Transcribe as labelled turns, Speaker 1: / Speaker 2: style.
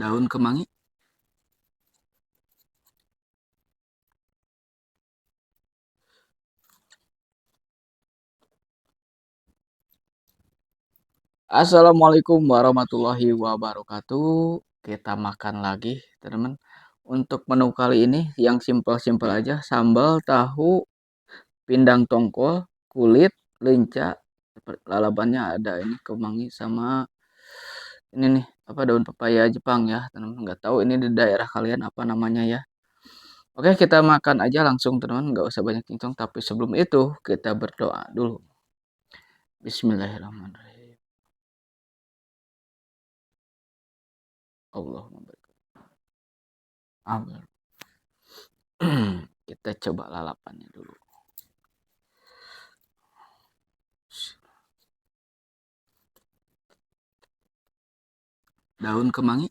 Speaker 1: Daun kemangi. Assalamualaikum warahmatullahi wabarakatuh. Kita makan lagi, teman-teman. Untuk menu kali ini yang simpel-simpel aja, sambal, tahu, pindang tongkol, kulit, lenca. Lalapannya ada ini kemangi sama ini nih, apa daun pepaya Jepang ya, teman-teman. Nggak tahu ini di daerah kalian apa namanya ya. Oke, kita makan aja langsung, teman-teman. Nggak usah banyak cincong, tapi sebelum itu kita berdoa dulu. Bismillahirrahmanirrahim. Allahumma barik. Amin. Kita coba lalapannya dulu. Daun kemangi.